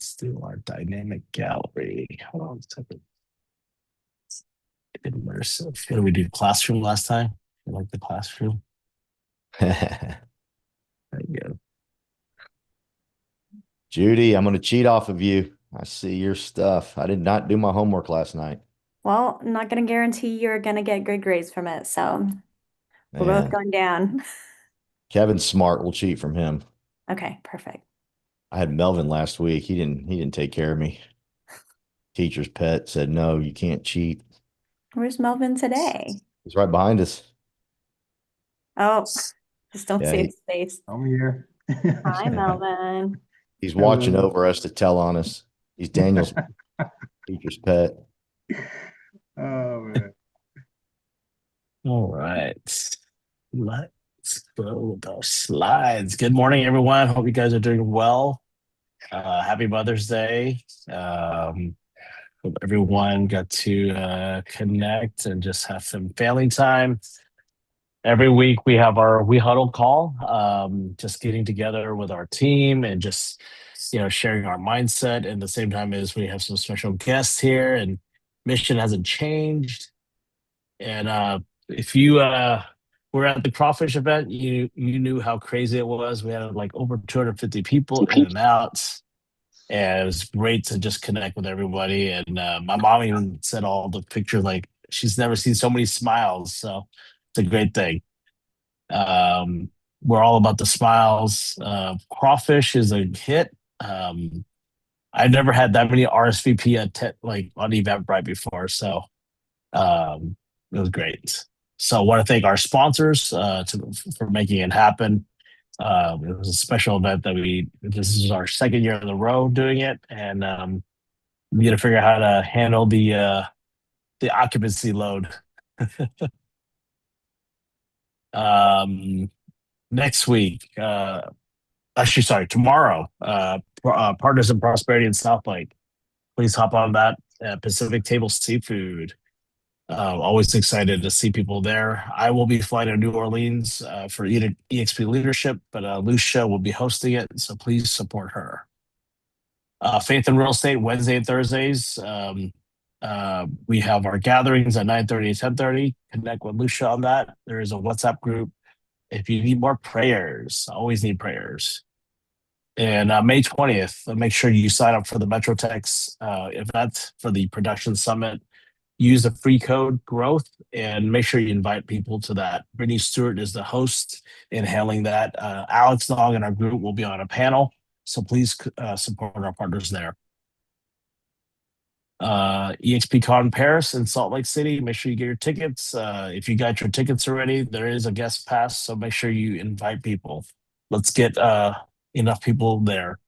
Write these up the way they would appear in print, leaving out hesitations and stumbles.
Let's do our dynamic gallery. Hold on a second. Immersive. What did we do? Classroom last time? I like the classroom. There you go. Judy, I'm going to cheat off of you. I see your stuff. I did not do my homework last night. Well, I'm not going to guarantee you're going to get good grades from it. So we're both Man, going down. Kevin's smart. We'll cheat from him. Okay, perfect. I had Melvin last week. He didn't take care of me. Teacher's pet said, "No, you can't cheat." Where's Melvin today? He's right behind us. Oh, just don't Yeah, say his face. I'm here. Hi, Melvin. he's watching Hello. over us to tell on us. He's Daniel's teacher's pet. Oh man. All right. Let's go with our slides. Good morning, everyone. Hope you guys are doing well. Happy Mother's Day. Hope everyone got to connect and just have some family time. Every week we have our We Huddle call, just getting together with our team and just sharing our mindset. And the same time as we have some special guests here, and mission hasn't changed. And if you were at the crawfish event, you knew how crazy it was. We had like over 250 people in and out, and it was great to just connect with everybody. And my mom even said all the pictures, like she's never seen so many smiles. So it's a great thing. Um, we're all about the smiles. Crawfish is a hit. I've never had that many RSVP like on Eventbrite before, so it was great. So I want to thank our sponsors for making it happen. It was a special event that this is our second year in a row doing it, and we got to figure out how to handle the occupancy load. um, Next week, actually, sorry, tomorrow, Partners in Prosperity in South Lake. Please hop on that. Pacific Table Seafood. Always excited to see people there. I will be flying to New Orleans for EXP Leadership, but Lucia will be hosting it, so please support her. Faith in Real Estate Wednesday and Thursdays. We have our gatherings at 9:30 and 10:30. Connect with Lucia on that. There is a WhatsApp group. If you need more prayers, always need prayers. And May 20th, make sure you sign up for the MetroTex event for the production summit. Use the free code growth and make sure you invite people to that. Brittany Stewart is the host in handling that. Alex Long and our group will be on a panel. So please support our partners there. EXPCon Paris in Salt Lake City. Make sure you get your tickets. If you got your tickets already, there is a guest pass. So make sure you invite people. Let's get enough people there.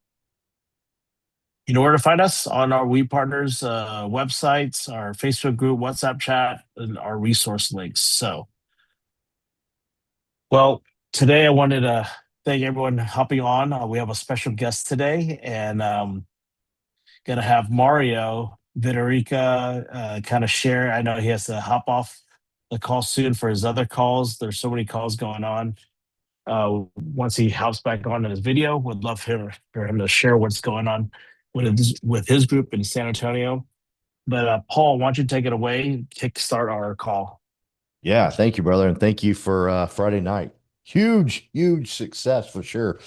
You know where to find us on our We Partners websites, our Facebook group, WhatsApp chat, and our resource links. So, well, today I wanted to thank everyone hopping on. We have a special guest today, and gonna have Mario Vitorica kind of share. I know he has to hop off the call soon for his other calls. There's so many calls going on. Once he hops back on in his video, would love for him to share what's going on with his group in San Antonio. But Paul, why don't you take it away, kickstart our call? Yeah, thank you, brother, and thank you for Friday night. Huge, huge success for sure.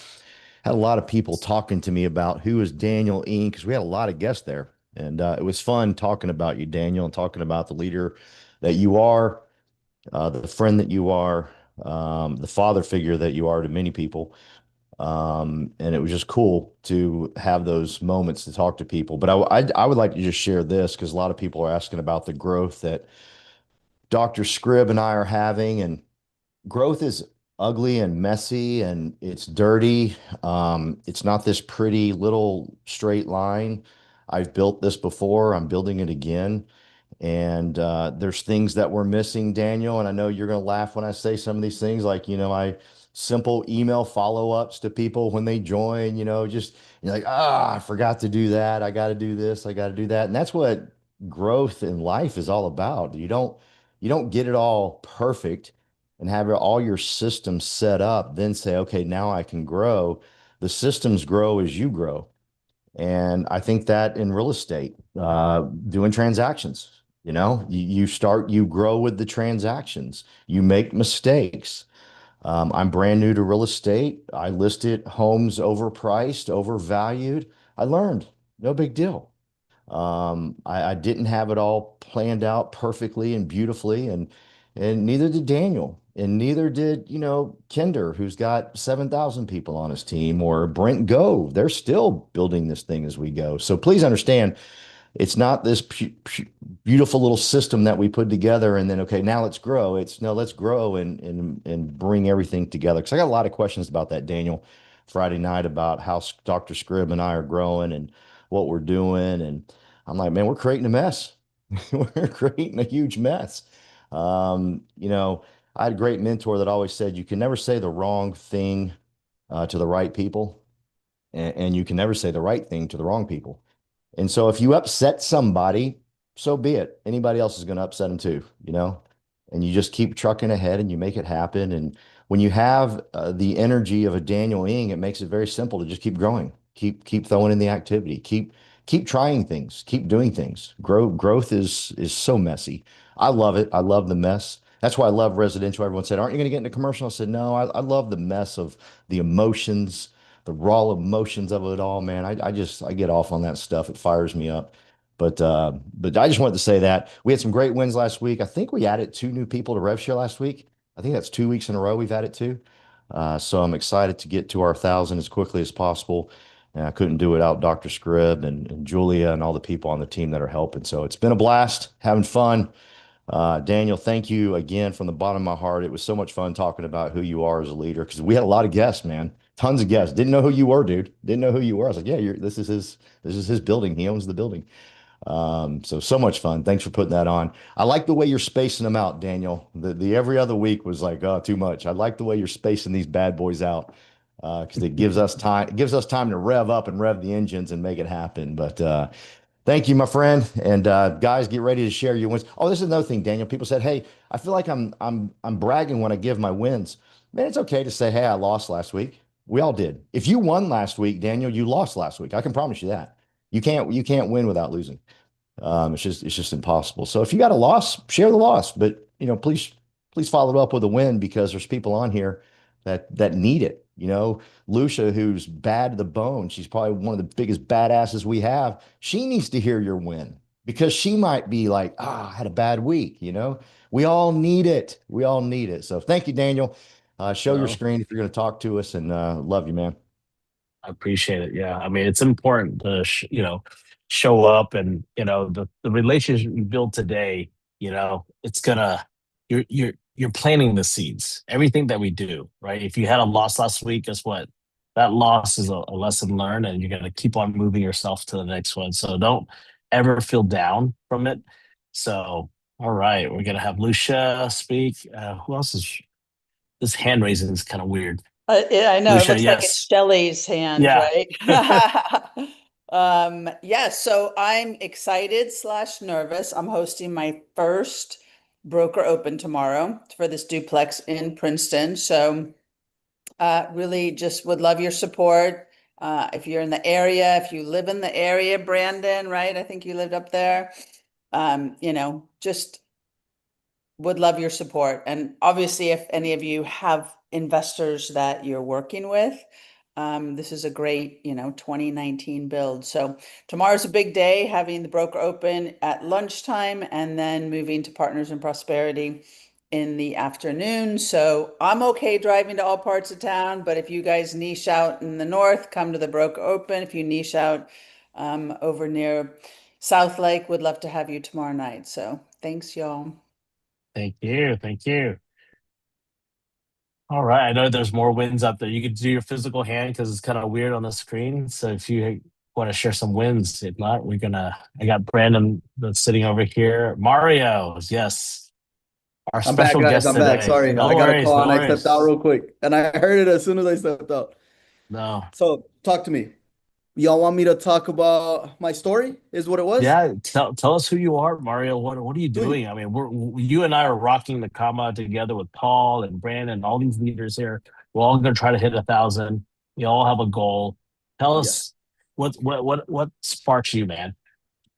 Had a lot of people talking to me about who is Daniel Ean because we had a lot of guests there, and it was fun talking about you, Daniel, and talking about the leader that you are, the friend that you are, the father figure that you are to many people. And it was just cool to have those moments to talk to people. But I would like to just share this because a lot of people are asking about the growth that Dr. Scribb and I are having, and growth is ugly and messy and it's dirty. It's not this pretty little straight line. I've built this before. I'm building it again. And there's things that we're missing, Daniel. And I know you're going to laugh when I say some of these things, like, I simple email follow-ups to people when they join, just you're like, I forgot to do that. I got to do this. I got to do that. And that's what growth in life is all about. You don't get it all perfect and have all your systems set up, then say, okay, now I can grow. The systems grow as you grow. And I think that in real estate, doing transactions, you grow with the transactions, you make mistakes. I'm brand new to real estate. I listed homes overpriced, overvalued. I learned, no big deal. I didn't have it all planned out perfectly and beautifully, and neither did Daniel, and neither did, Kinder, who's got 7,000 people on his team, or Brent Gove. They're still building this thing as we go. So please understand, it's not this beautiful little system that we put together and then, okay, now let's grow. It's no, let's grow and bring everything together. Because I got a lot of questions about that, Daniel, Friday night, about how Dr. Scribb and I are growing and what we're doing. And I'm like, man, we're creating a mess. We're creating a huge mess. I had a great mentor that always said, you can never say the wrong thing to the right people, and you can never say the right thing to the wrong people. And so if you upset somebody, so be it. Anybody else is going to upset them too, and you just keep trucking ahead and you make it happen. And when you have the energy of a Daniel Ing, it makes it very simple to just keep growing, keep throwing in the activity, keep trying things, keep doing things. Growth is so messy. I love it. I love the mess. That's why I love residential. Everyone said, "Aren't you going to get into commercial?" I said, "No, I love the mess of the emotions, the raw emotions of it all, man. I get off on that stuff. It fires me up. But I just wanted to say that we had some great wins last week. I think we added two new people to RevShare last week. I think that's 2 weeks in a row we've added two. So I'm excited to get to our 1,000 as quickly as possible. And I couldn't do it without Dr. Scribb and Julia and all the people on the team that are helping. So it's been a blast, having fun. Daniel, thank you again from the bottom of my heart. It was so much fun talking about who you are as a leader, because we had a lot of guests, man. Tons of guests. Didn't know who you were, dude. Didn't know who you were. I was like, yeah, this is his building. He owns the building. So much fun. Thanks for putting that on. I like the way you're spacing them out, Daniel. The every other week was like, oh, too much. I like the way you're spacing these bad boys out. Because it gives us time to rev up and rev the engines and make it happen. But thank you, my friend. And guys, get ready to share your wins. Oh, this is another thing, Daniel. People said, "Hey, I feel like I'm bragging when I give my wins." Man, it's okay to say, "Hey, I lost last week." We all did. If you won last week, Daniel, you lost last week. I can promise you that. You can't win without losing. It's just impossible. So if you got a loss, share the loss, but please follow it up with a win, because there's people on here that need it. Lucia, who's bad to the bone, she's probably one of the biggest badasses we have. She needs to hear your win, because she might be like, I had a bad week. We all need it. We all need it. So thank you, Daniel. Show your Well, screen if you're going to talk to us, and love you, man. I appreciate it. Yeah. I mean, it's important to, show up, and, the relationship you build today, it's gonna, you're planting the seeds, everything that we do, right? If you had a loss last week, guess what? That loss is a lesson learned, and you're going to keep on moving yourself to the next one. So don't ever feel down from it. So, all right, we're going to have Lucia speak. Who else is, this hand raising is kind of weird. Yeah, I know. It Lucia, looks like it's yes. Shelley's hand, Yeah. right? Yeah, so I'm excited slash nervous. I'm hosting my first broker open tomorrow for this duplex in Princeton. So really just would love your support. If you're in the area, if you live in the area, Brandon, right? I think you lived up there. Just would love your support. And obviously, if any of you have investors that you're working with, this is a great, 2019 build. So tomorrow's a big day, having the broker open at lunchtime and then moving to Partners in Prosperity in the afternoon. So I'm okay driving to all parts of town, but if you guys niche out in the north, come to the broker open. If you niche out over near South Lake, would love to have you tomorrow night. So thanks, y'all. Thank you. Thank you. All right. I know there's more wins up there. You could do your physical hand because it's kind of weird on the screen. So if you want to share some wins, if not, I got Brandon that's sitting over here. Mario, yes, our I'm back, special guys. guest I'm back. today. Sorry, I No got a worries. call No and I stepped out worries. real quick, and I heard it as soon as I stepped out. No. So, talk to me. Y'all want me to talk about my story? Is what it was? Yeah. Tell us who you are, Mario. What are you Sweet. doing? I mean, you and I are rocking the comma together with Paul and Brandon and all these leaders here. We're all going to try to hit 1,000. We all have a goal. Tell Yeah. us what sparks you, man?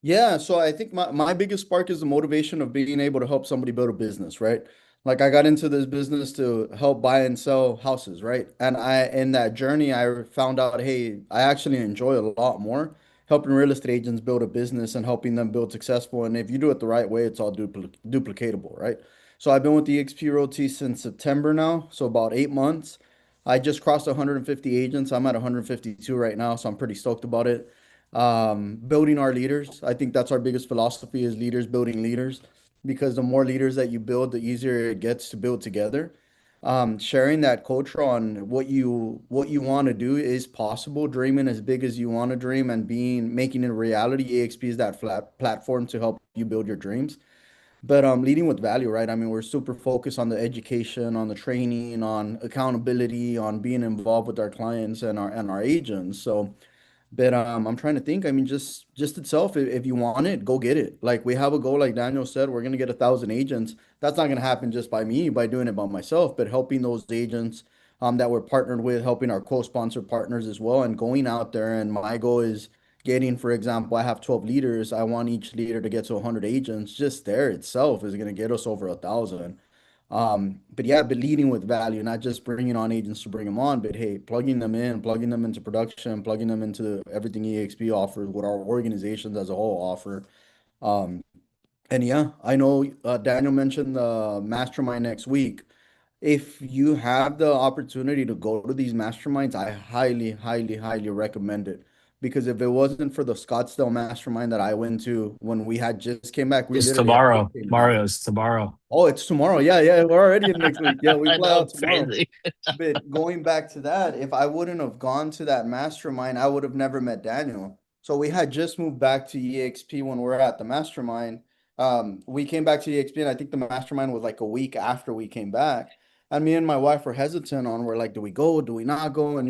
Yeah, so I think my biggest spark is the motivation of being able to help somebody build a business, right? Like I got into this business to help buy and sell houses, right? And I in that journey I found out, hey, I actually enjoy a lot more helping real estate agents build a business and helping them build successful. And if you do it the right way, it's all duplicatable, right? So I've been with the EXP Realty since September now, so about 8 months. I just crossed 150 agents. I'm at 152 right now, so I'm pretty stoked about it. Building our leaders. I think that's our biggest philosophy is leaders building leaders because the more leaders that you build, the easier it gets to build together. Sharing that culture on what you want to do is possible, dreaming as big as you want to dream and being making it a reality. EXP is that flat platform to help you build your dreams. But leading with value, right? I mean, we're super focused on the education, on the training, on accountability, on being involved with our clients and our agents. So but I'm trying to think. I mean, just itself, if you want it, go get it. Like we have a goal, like Daniel said, we're gonna get 1,000 agents. That's not gonna happen just by me, by doing it by myself, but helping those agents that we're partnered with, helping our co-sponsor partners as well, and going out there. And my goal is getting, for example, I have 12 leaders. I want each leader to get to 100 agents. Just there itself is gonna get us over 1,000. But yeah, but leading with value, not just bringing on agents to bring them on, but hey, plugging them in, plugging them into production, plugging them into everything EXP offers, what our organizations as a whole offer. Um, and yeah, I know Daniel mentioned the mastermind next week. If you have the opportunity to go to these masterminds, I highly, highly, highly recommend it. Because if it wasn't for the Scottsdale mastermind that I went to when we had just came back, we It's literally had just tomorrow. came back. Mario's tomorrow. Oh, it's tomorrow. Yeah, yeah, we're already in next week. Yeah, we I fly know out it's tomorrow. crazy. But going back to that, if I wouldn't have gone to that mastermind, I would have never met Daniel. So we had just moved back to EXP when we are at the mastermind. We came back to EXP, and I think the mastermind was like a week after we came back. And me and my wife were hesitant on, we're like, do we go? Do we not go? And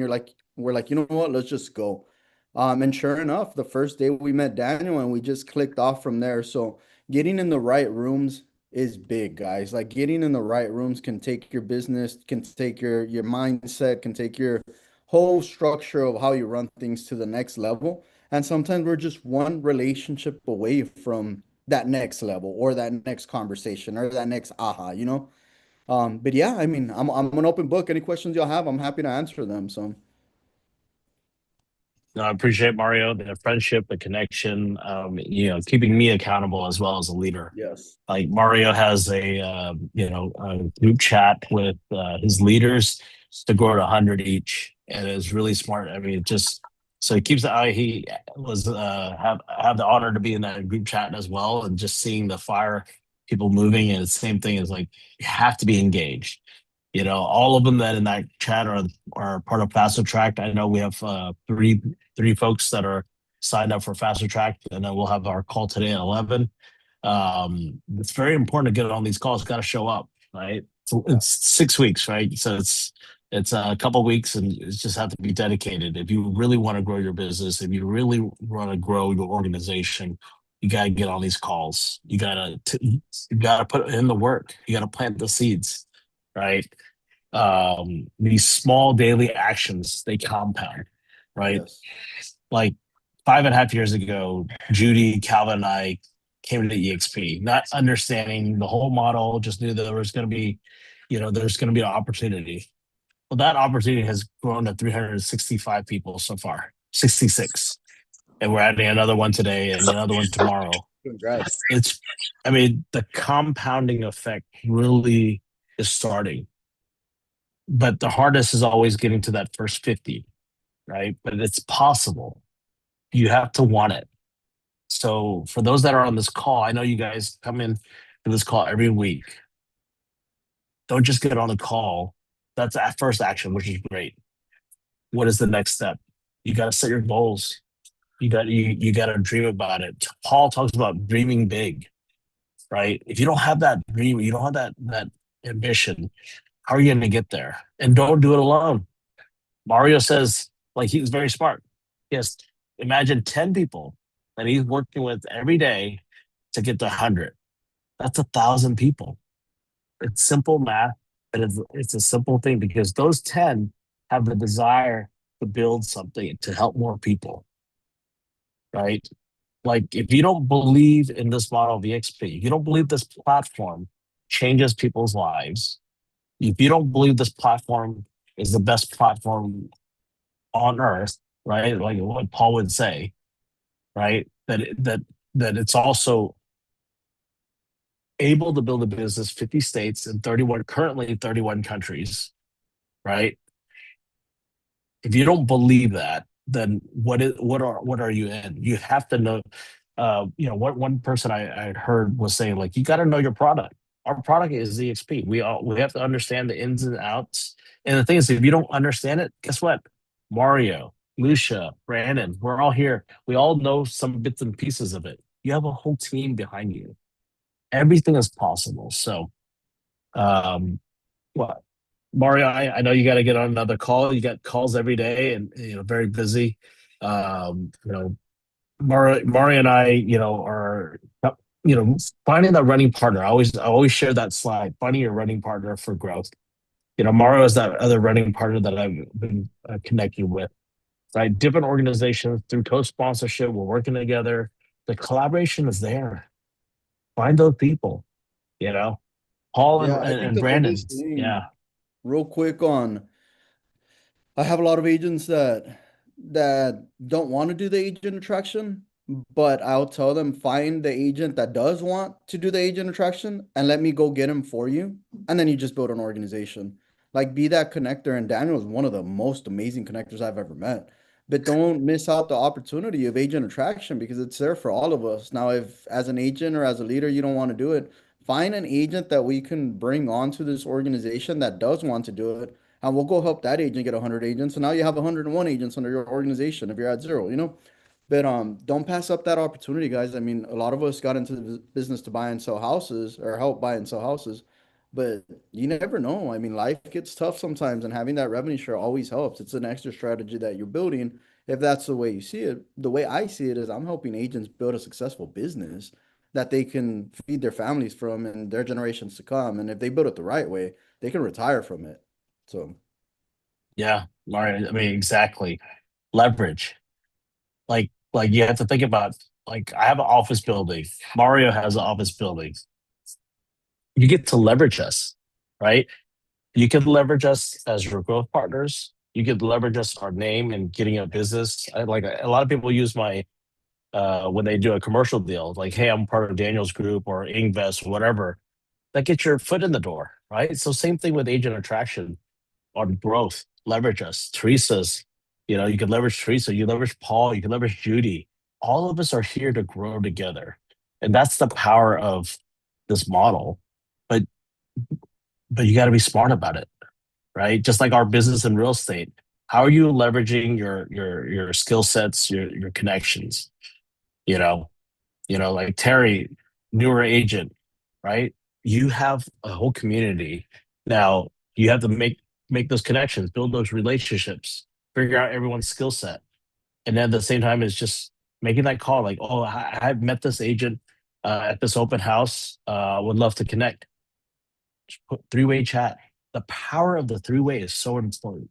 we're like, you know what? Let's just go. And sure enough, the first day we met Daniel, and we just clicked off from there. So getting in the right rooms is big, guys. Like getting in the right rooms can take your business, can take your mindset, can take your whole structure of how you run things to the next level. And sometimes we're just one relationship away from that next level or that next conversation or that next aha. But yeah, I mean, I'm an open book. Any questions y'all have, I'm happy to answer them. So No, I appreciate Mario, the friendship, the connection, keeping me accountable as well as a leader. yes, Like Mario has a group chat with his leaders to grow to 100 each, and it's really smart. I mean, just so he keeps the eye. He was have the honor to be in that group chat as well, and just seeing the fire, people moving, and the same thing is like you have to be engaged. All of them that in that chat are part of Faster Track. I know we have three folks that are signed up for Faster Track, and then we'll have our call today at 11. It's very important to get on these calls. Got to show up, right? So yeah, it's 6 weeks, right? So it's a couple weeks, and it's just have to be dedicated. If you really want to grow your business, if you really want to grow your organization, you got to get on these calls. You gotta put in the work. You got to plant the seeds, right? These small daily actions, they compound, right? yes, Like 5.5 years ago, Judy, Calvin, and I came to EXP, not understanding the whole model, just knew that there's going to be an opportunity. Well, that opportunity has grown to 365 people so far, 66. And we're adding another one today and another one tomorrow. congrats. It's, I mean, the compounding effect really is starting. But the hardest is always getting to that first 50, right? But it's possible. You have to want it. So for those that are on this call, I know you guys come in to this call every week. Don't just get on the call. That's that first action, which is great. What is the next step? You got to set your goals. You got to dream about it. Paul talks about dreaming big, right? If you don't have that dream, you don't have that ambition, how are you going to get there? And don't do it alone. Mario says, like, he was very smart. Yes, imagine 10 people that he's working with every day to get to 100. That's 1,000 people. It's simple math, but it's a simple thing because those 10 have the desire to build something to help more people. right? Like if you don't believe in this model of EXP, if you don't believe this platform changes people's lives, if you don't believe this platform is the best platform on earth, right? Like what Paul would say, right? That it's also able to build a business 50 states and 31 currently 31 countries, right? If you don't believe that, then what are you in? You have to know. What one person I had heard was saying like you got to know your product. Our product is EXP. We have to understand the ins and outs. And the thing is, if you don't understand it, guess what? Mario, Lucia, Brandon, we're all here. We all know some bits and pieces of it. You have a whole team behind you. Everything is possible. So, um, well, Mario, I know you got to get on another call. You got calls every day, and very busy. You know, Mario and I, are finding that running partner. I always share that slide. Finding your running partner for growth. Mario is that other running partner that I've been connecting with. Right, different organizations through co-sponsorship. We're working together. The collaboration is there. Find those people. You know, Paul Yeah, I think and the Brandon. biggest thing, Yeah, real quick on, I have a lot of agents that don't want to do the agent attraction, but I'll tell them find the agent that does want to do the agent attraction and let me go get him for you. And then you just build an organization. Like be that connector. And Daniel is one of the most amazing connectors I've ever met. But don't miss out the opportunity of agent attraction because it's there for all of us. Now, if as an agent or as a leader you don't want to do it, find an agent that we can bring onto this organization that does want to do it and we'll go help that agent get 100 agents. And now you have 101 agents under your organization if you're at zero, you know? But don't pass up that opportunity, guys. I mean, a lot of us got into the business to buy and sell houses or help buy and sell houses, but you never know. I mean, life gets tough sometimes, and having that revenue share always helps. It's an extra strategy that you're building. If that's the way you see it, the way I see it is I'm helping agents build a successful business that they can feed their families from and their generations to come. And if they build it the right way, they can retire from it. So yeah, Mario. I mean, exactly. Leverage. Like you have to think about. Like I have an office building. Mario has an office building. You get to leverage us, right? You could leverage us as your growth partners. You could leverage us our name and getting a business. Like a lot of people use my when they do a commercial deal, like, hey, I'm part of Daniel's group or Invest, whatever. That gets your foot in the door, right? So same thing with agent attraction on growth. Leverage us. Teresa's, you could leverage Teresa, you leverage Paul, you can leverage Judy. All of us are here to grow together. And that's the power of this model. But but you got to be smart about it, right? Just like our business in real estate. How are you leveraging your skill sets, your connections? You know, like Terry, newer agent, right? You have a whole community. Now you have to make those connections, build those relationships, figure out everyone's skill set. And then at the same time is just making that call like, oh, I've met this agent at this open house. Would love to connect. Just put three-way chat. The power of the three-way is so important.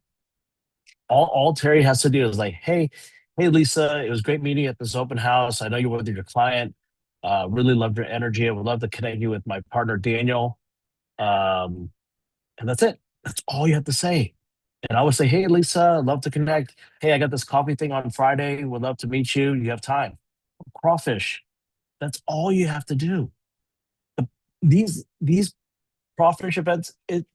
All Terry has to do is like, hey Lisa, it was great meeting at this open house. I know you're with your client. Really loved your energy. I would love to connect you with my partner Daniel. Um, and that's it. That's all you have to say. And I would say, hey Lisa, I'd love to connect. Hey, I got this coffee thing on Friday. Would love to meet you. You have time. Crawfish. That's all you have to do. The- these crawfish events, it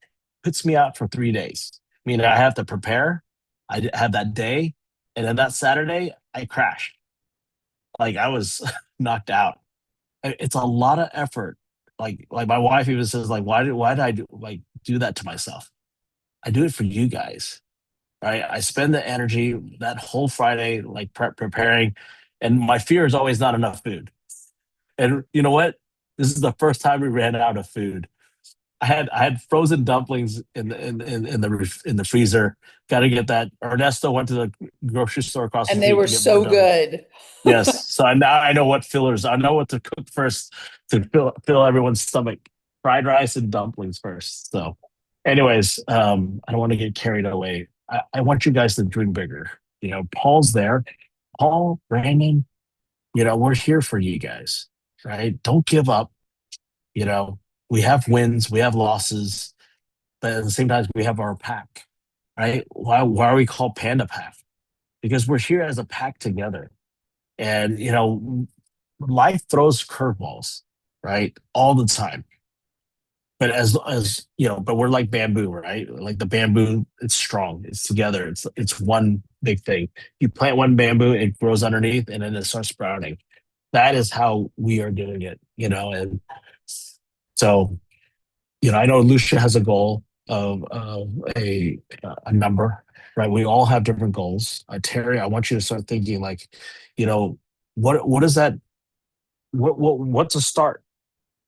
puts me out for 3 days. I mean, I have to prepare. Have that day, and then that Saturday, I crashed. Like I was knocked out. It's a lot of effort. Like my wife even says, like, why did I do that to myself? I do it for you guys, right? I spend the energy that whole Friday like preparing, and my fear is always not enough food. And you know what? This is the first time we ran out of food. I had frozen dumplings in the freezer. Got to get that. Ernesto went to the grocery store across the And they street were to get more so dumplings. good. Yes, so I know what fillers. I know what to cook first to fill everyone's stomach. Fried rice and dumplings first. So, anyways, I don't want to get carried away. I want you guys to dream bigger. Paul's there. Paul, Brandon, We're here for you guys, right? Don't give up. You know, we have wins, we have losses, but at the same time, we have our pack, right? Why are we called Panda Pack? Because we're here as a pack together. And, life throws curveballs, right? All the time. But but we're like bamboo, right? Like the bamboo, it's strong, it's together, it's one big thing. You plant one bamboo, it grows underneath, and then it starts sprouting. That is how we are doing it, and so I know Lucia has a goal of a number, right? We all have different goals. Terry, I want you to start thinking like, you know, what is that? What's a start,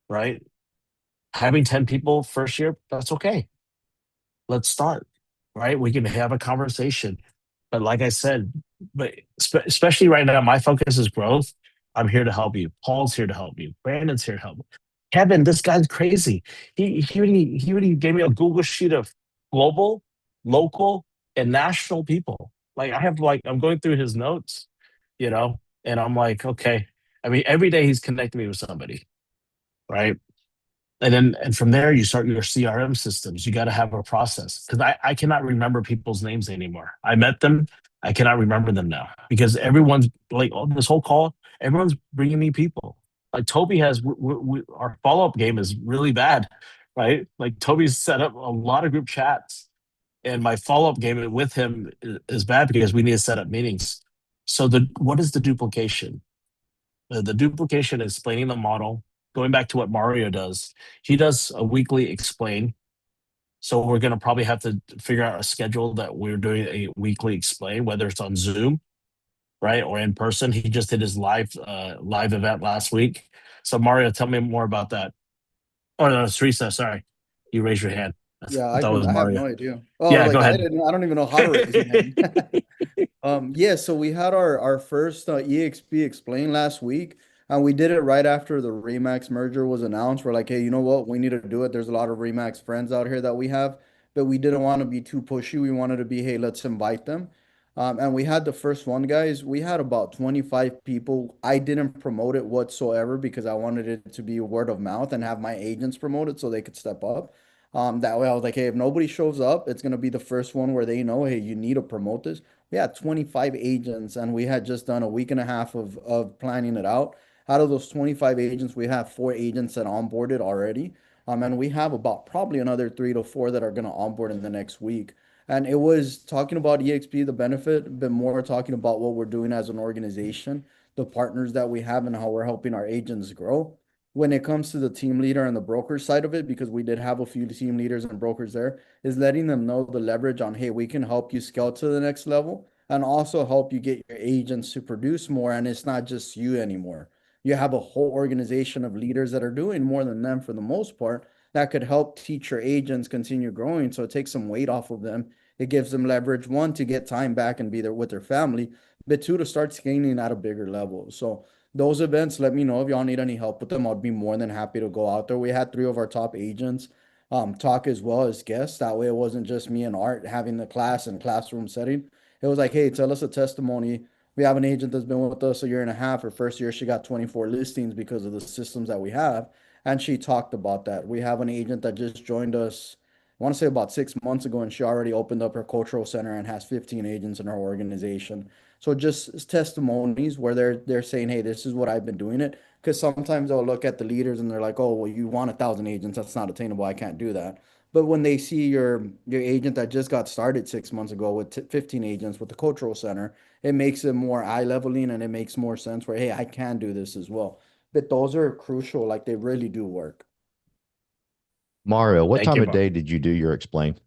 right? Having 10 people first year, that's okay. Let's start, right? We can have a conversation. But like I said, but especially right now, my focus is growth. I'm here to help you. Paul's here to help you. Brandon's here to help. Kevin, this guy's crazy. He already gave me a Google sheet of global, local, and national people. Like I'm going through his notes, and I'm like, okay. I mean, every day he's connecting me with somebody, right? And from there you start your CRM systems. You got to have a process because I cannot remember people's names anymore. I met them, I cannot remember them now because everyone's like on this whole call. Everyone's bringing me people. Like Toby has, our follow up game is really bad, right? Like Toby's set up a lot of group chats, and my follow up game with him is bad because we need to set up meetings. So what is the duplication? The duplication is explaining the model, going back to what Mario does. He does a weekly explain. So we're going to probably have to figure out a schedule that we're doing a weekly explain, whether it's on Zoom, right, or in person. He just did his live event last week. So Mario, tell me more about that. Oh no, it's Teresa. Sorry, you raised your hand. Yeah, I thought it was I have Mario. no idea. Oh, Yeah, go like ahead. I don't even know how to raise my hand. Yeah, so we had our first EXP explain last week, and we did it right after the Remax merger was announced. We're like, hey, you know what? We need to do it. There's a lot of Remax friends out here that we have, but we didn't want to be too pushy. We wanted to be, hey, let's invite them. And we had the first one, guys. We had about 25 people. I didn't promote it whatsoever because I wanted it to be word of mouth and have my agents promote it so they could step up. That way I was like, hey, if nobody shows up, it's gonna be the first one where they know, hey, you need to promote this. We had 25 agents and we had just done a week and a half of planning it out. Out of those 25 agents, we have 4 agents that onboarded already. And we have about probably another 3 to 4 that are gonna onboard in the next week. And it was talking about EXP, the benefit, but more talking about what we're doing as an organization, the partners that we have, and how we're helping our agents grow when it comes to the team leader and the broker side of it, because we did have a few team leaders and brokers there, is letting them know the leverage on, hey, we can help you scale to the next level and also help you get your agents to produce more. And it's not just you anymore. You have a whole organization of leaders that are doing more than them for the most part that could help teach your agents continue growing. So it takes some weight off of them. It gives them leverage, one, to get time back and be there with their family, but two, to start scaling at a bigger level. So those events, let me know if y'all need any help with them. I'd be more than happy to go out there. We had 3 of our top agents talk as well as guests. That way it wasn't just me and Art having the class and classroom setting. It was like, hey, tell us a testimony. We have an agent that's been with us a year and a half. Her first year, she got 24 listings because of the systems that we have. And she talked about that. We have an agent that just joined us, I want to say about 6 months ago, and she already opened up her cultural center and has 15 agents in her organization. So just testimonies where they're saying, hey, this is what I've been doing it. Because sometimes they'll look at the leaders and they're like, oh, well, you want 1,000 agents. That's not attainable. I can't do that. But when they see your agent that just got started 6 months ago with 15 agents with the cultural center, it makes it more eye leveling and it makes more sense where, hey, I can do this as well. But those are crucial. Like they really do work. Mario, what Thank time you, of day did you do your explain?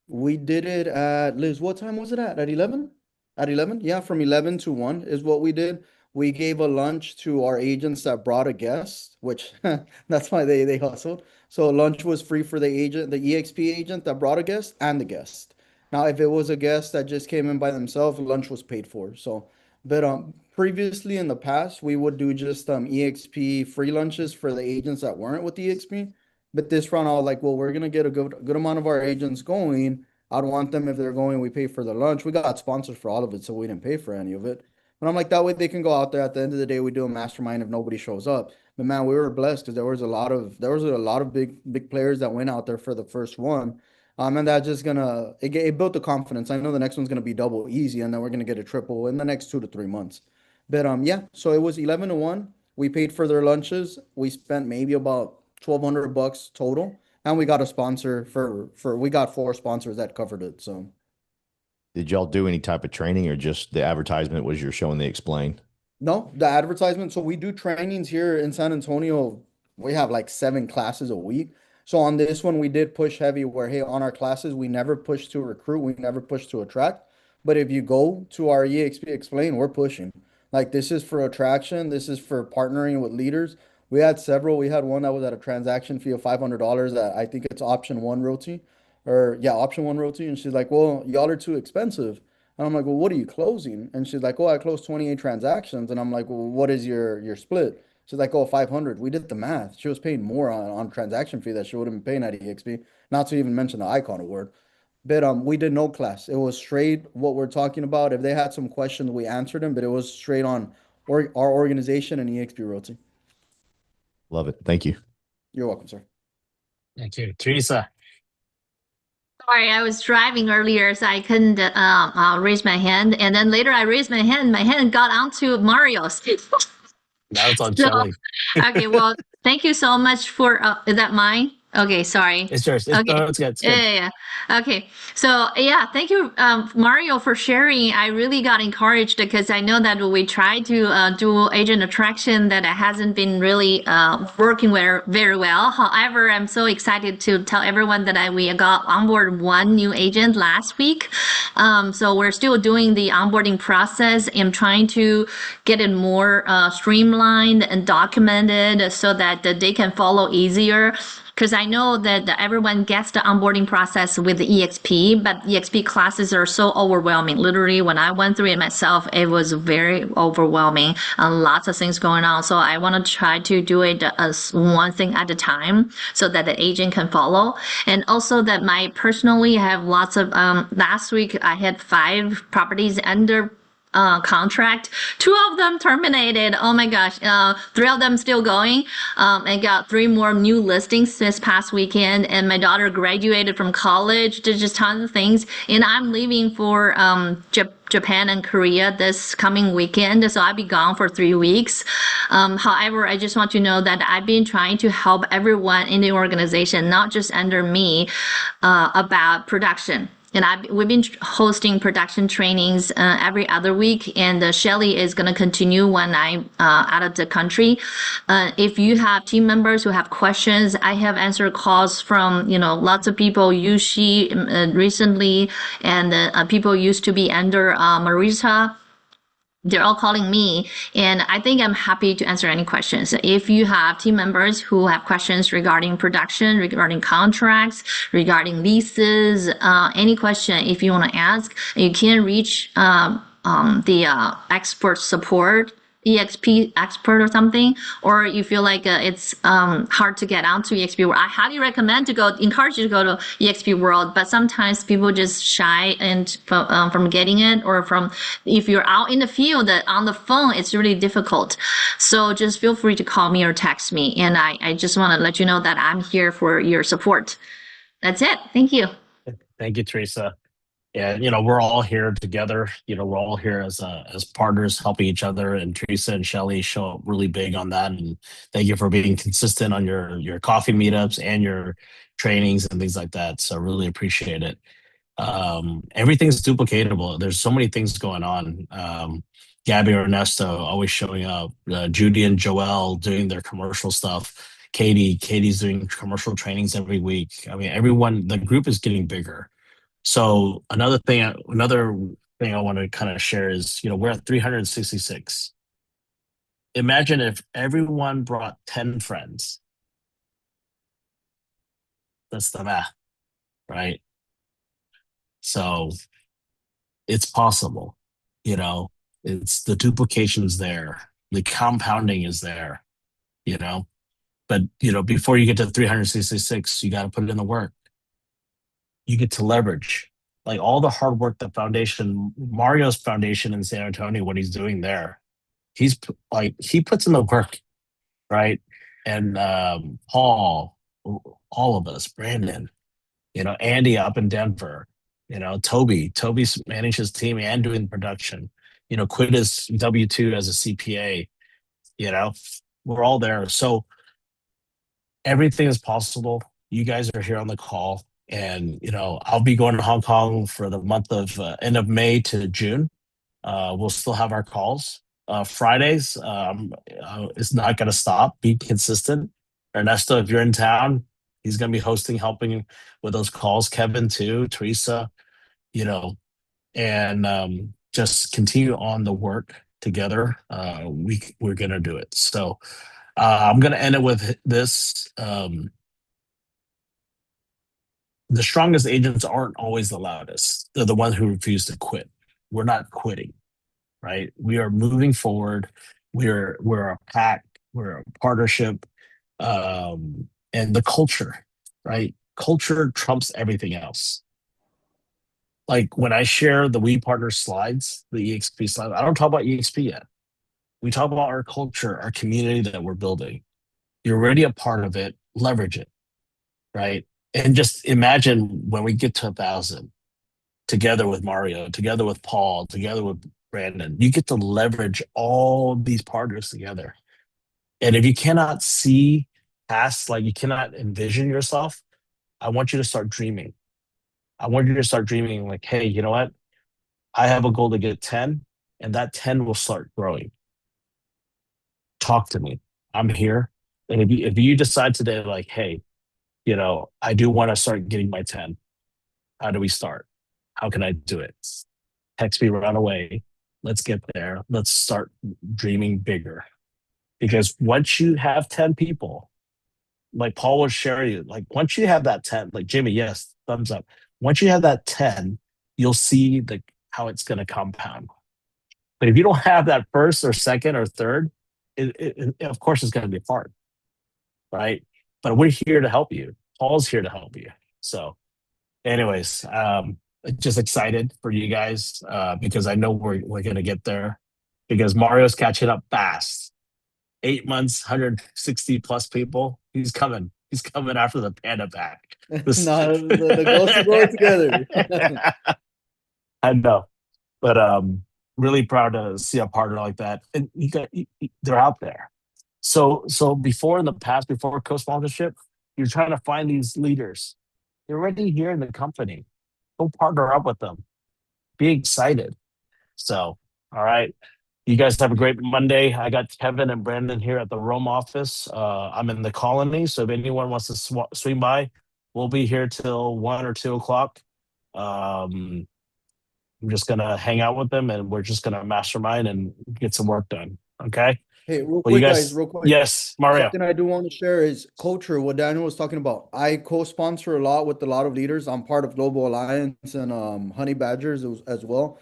We did it at, Liz, what time was it at? At 11? At 11? Yeah, from 11 to 1 is what we did. We gave a lunch to our agents that brought a guest, which that's why they hustled. So lunch was free for the agent, the EXP agent that brought a guest and the guest. Now, if it was a guest that just came in by themselves, lunch was paid for. So, but previously in the past, we would do just EXP free lunches for the agents that weren't with EXP. But this round, I was like, well, we're gonna get a good amount of our agents going. I'd want them if they're going, we pay for the lunch. We got sponsors for all of it, so we didn't pay for any of it. But I'm like, that way they can go out there. At the end of the day, we do a mastermind if nobody shows up. But man, we were blessed because there was a lot of big players that went out there for the first one. And that just it built the confidence. I know the next one's gonna be double easy, and then we're gonna get a triple in the next 2 to 3 months. But yeah, so it was 11-1. We paid for their lunches. We spent maybe about $1,200 total, and we got a sponsor for we got 4 sponsors that covered it. So Did y'all do any type of training or just the advertisement was your show and they explain? no, the advertisement. So we do trainings here in San Antonio. We have like 7 classes a week. So on this one, we did push heavy where, hey, on our classes, we never push to recruit, we never push to attract. But if you go to our EXP Explain, we're pushing. Like this is for attraction, this is for partnering with leaders. We had several. We had one that was at a transaction fee of $500 that I think it's option one realty, or yeah, option one realty. And she's like, well, y'all are too expensive. And I'm like, well, what are you closing? And she's like, oh, I closed 28 transactions. And I'm like, well, what is your split? She's like, oh, 500. We did the math. She was paying more on transaction fee that she would have been paying at EXP, not to even mention the Icon Award. But we did no class. It was straight what we're talking about. If they had some questions, we answered them, but it was straight on our organization and EXP Realty. Love it. Thank you. You're welcome, sir. Thank you. Teresa. Sorry, I was driving earlier, so I couldn't raise my hand. And then later I raised my hand got onto Mario's. That was on So, Shelly. okay, well, thank you so much for, is that mine? Okay, sorry. It's yours. Okay. No, it's good. It's good. Yeah. Okay. So yeah, thank you, Mario, for sharing. I really got encouraged because I know that we tried to do agent attraction that hasn't been really working very well. However, I'm so excited to tell everyone that we got on board one new agent last week. So we're still doing the onboarding process and trying to get it more streamlined and documented so that they can follow easier. Because I know that everyone gets the onboarding process with the EXP, but EXP classes are so overwhelming. Literally, when I went through it myself, it was very overwhelming and lots of things going on. So I want to try to do it as one thing at a time so that the agent can follow. And also that personally have lots of, last week I had 5 properties under contract. 2 of them terminated. Oh my gosh. 3 of them still going. I got 3 more new listings this past weekend, and my daughter graduated from college. There's just tons of things. And I'm leaving for Japan and Korea this coming weekend, so I'll be gone for 3 weeks. However, I just want to know that I've been trying to help everyone in the organization, not just under me, about production. And we've been hosting production trainings every other week, and Shelly is going to continue when I'm out of the country. If you have team members who have questions, I have answered calls from lots of people, Yushi recently, and people used to be under Marisa. They're all calling me, and I think I'm happy to answer any questions. If you have team members who have questions regarding production, regarding contracts, regarding leases, any question, if you want to ask, you can reach the expert support, EXP expert or something, or you feel like it's hard to get onto EXP World. I highly recommend encourage you to go to EXP World, but sometimes people just shy and from getting it, or from if you're out in the field on the phone, it's really difficult. So just feel free to call me or text me, and I just want to let you know that I'm here for your support. That's it. Thank you. Thank you, Teresa. Yeah, we're all here together. We're all here as partners, helping each other. And Teresa and Shelly show up really big on that. And thank you for being consistent on your coffee meetups and your trainings and things like that. So really appreciate it. Everything's duplicatable. There's so many things going on. Gabby Ernesto always showing up. Judy and Joelle doing their commercial stuff. Katie's doing commercial trainings every week. I mean, the group is getting bigger. So another thing I want to kind of share is, we're at 366. Imagine if everyone brought 10 friends. That's the math, right? So it's possible, it's the duplication's there, the compounding is there, but before you get to 366, you got to put in the work. You get to leverage. Like all the hard work, the foundation, Mario's foundation in San Antonio, what he's doing there, like he puts in the work, right? And Paul, all of us, Brandon, Andy up in Denver, Toby's managed his team and doing production, quit his W-2 as a CPA, you know, we're all there. So everything is possible. You guys are here on the call, and I'll be going to Hong Kong for the month of end of May to June. We'll still have our calls. Fridays, it's not going to stop. Be consistent. Ernesto, if you're in town, he's going to be hosting, helping with those calls. Kevin too, Teresa, you know, and just continue on the work together. We're going to do it. So I'm going to end it with this. The strongest agents aren't always the loudest. They're the ones who refuse to quit. We're not quitting, right? We are moving forward. We're a pack. We're a partnership, and the culture, right? Culture trumps everything else. Like when I share the We Partner slides, the EXP slide, I don't talk about EXP yet. We talk about our culture, our community that we're building. You're already a part of it. Leverage it, right? And just imagine when we get to 1,000, together with Mario, together with Paul, together with Brandon, you get to leverage all these partners together. And if you cannot see past, like you cannot envision yourself, I want you to start dreaming. I want you to start dreaming like, hey, you know what? I have a goal to get 10, and that 10 will start growing. Talk to me. I'm here. And if you decide today, like, hey, I do want to start getting my 10, how do we start? How can I do it? Text me right away. Let's get there. Let's start dreaming bigger. Because once you have 10 people, like Paul will share you, like once you have that 10, like Jimmy, yes, thumbs up. Once you have that 10, you'll see how it's going to compound. But if you don't have that first or second or third, of course it's going to be hard, right? But we're here to help you. Paul's here to help you. So anyways, just excited for you guys because I know we're gonna get there because Mario's catching up fast. 8 months, 160 plus people. He's coming. He's coming after the panda pack. No, the goals to grow together. I know, but really proud to see a partner like that, and they're out there. So before in the past, before co-sponsorship, you're trying to find these leaders. They're already here in the company. Go partner up with them. Be excited. So, all right. You guys have a great Monday. I got Kevin and Brandon here at the Rome office. I'm in the colony. So if anyone wants to swing by, we'll be here till 1 or 2 o'clock. I'm just going to hang out with them and we're just going to mastermind and get some work done. Okay. Hey, real Well, you quick, guys, guys, real quick. yes, Mario. Something I do want to share is culture, what Daniel was talking about. I co-sponsor a lot with a lot of leaders. I'm part of Global Alliance and Honey Badgers as well.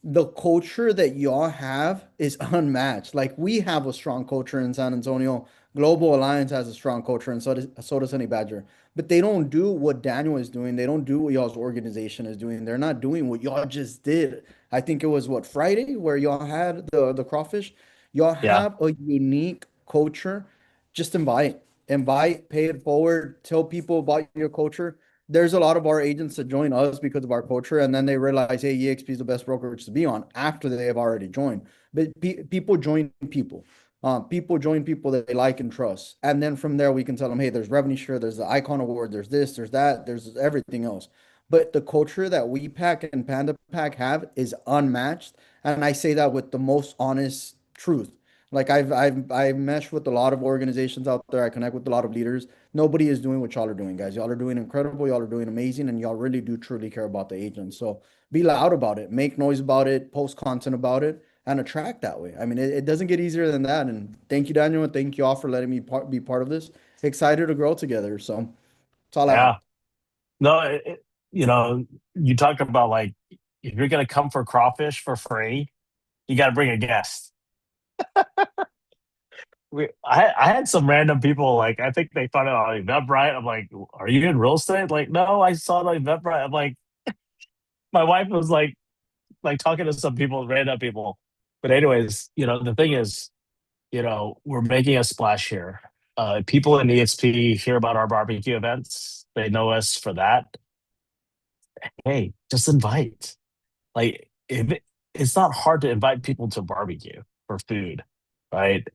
The culture that y'all have is unmatched. Like we have a strong culture in San Antonio. Global Alliance has a strong culture, and so does Honey Badger. But they don't do what Daniel is doing. They don't do what y'all's organization is doing. They're not doing what y'all just did. I think it was what Friday where y'all had the crawfish. Y'all Yeah. have a unique culture. Just invite, pay it forward, tell people about your culture. There's a lot of our agents that join us because of our culture, and then they realize, hey, EXP is the best brokerage to be on after they have already joined. But people join people. People join people that they like and trust. And then from there, we can tell them, hey, there's revenue share, there's the Icon Award, there's this, there's that, there's everything else. But the culture that we pack and Panda Pack have is unmatched. And I say that with the most honest truth. Like I mesh with a lot of organizations out there. I connect with a lot of leaders. Nobody is doing what y'all are doing, guys. Y'all are doing incredible. Y'all are doing amazing, and y'all really do truly care about the agents. So be loud about it, make noise about it, post content about it, and attract that way. I mean, it doesn't get easier than that. And thank you, Daniel, and thank you all for letting me be part of this. Excited to grow together. So that's all I have. Yeah. No, you talk about like, if you're going to come for crawfish for free, you got to bring a guest. I had some random people, like I think they thought it on Eventbrite. I'm like, are you in real estate? Like, no, I saw it on Eventbrite. I'm like, my wife was like talking to some people, random people. But anyways, the thing is, we're making a splash here. People in EXP hear about our barbecue events. They know us for that. Hey, just invite. Like it's not hard to invite people to barbecue for food, right?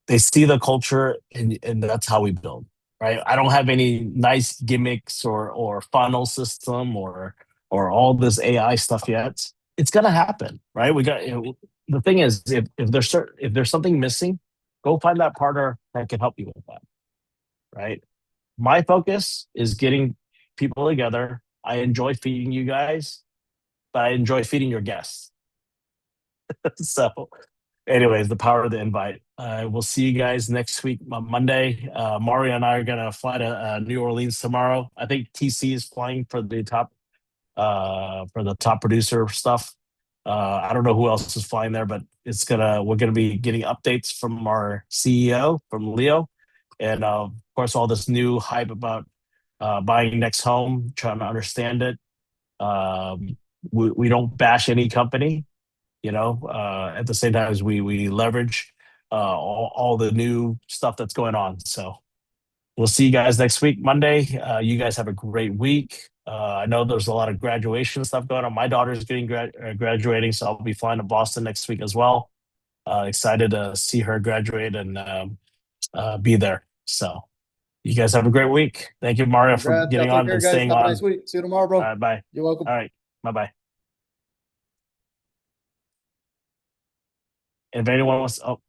They see the culture, and that's how we build, right? I don't have any nice gimmicks or funnel system or all this AI stuff yet. It's gonna happen, right? The thing is, if there's something missing, go find that partner that can help you with that, right? My focus is getting people together. I enjoy feeding you guys, but I enjoy feeding your guests. So, anyways, the power of the invite. We'll see you guys next week on Monday. Mario and I are gonna fly to New Orleans tomorrow. I think TC is flying for the top producer stuff. I don't know who else is flying there, but we're gonna be getting updates from our CEO, from Leo, and of course all this new hype about buying next home, trying to understand it. We don't bash any company, at the same time as we leverage all the new stuff that's going on. So we'll see you guys next week, Monday. You guys have a great week. I know there's a lot of graduation stuff going on. My daughter's graduating, so I'll be flying to Boston next week as well. Excited to see her graduate and be there. So you guys have a great week. Thank you, Mario, for Congrats. Y'all getting take on care, and guys. staying Have a on. nice week. See you tomorrow, All bro. right, bye. You're welcome. All right, bye-bye. If anyone wants, oh,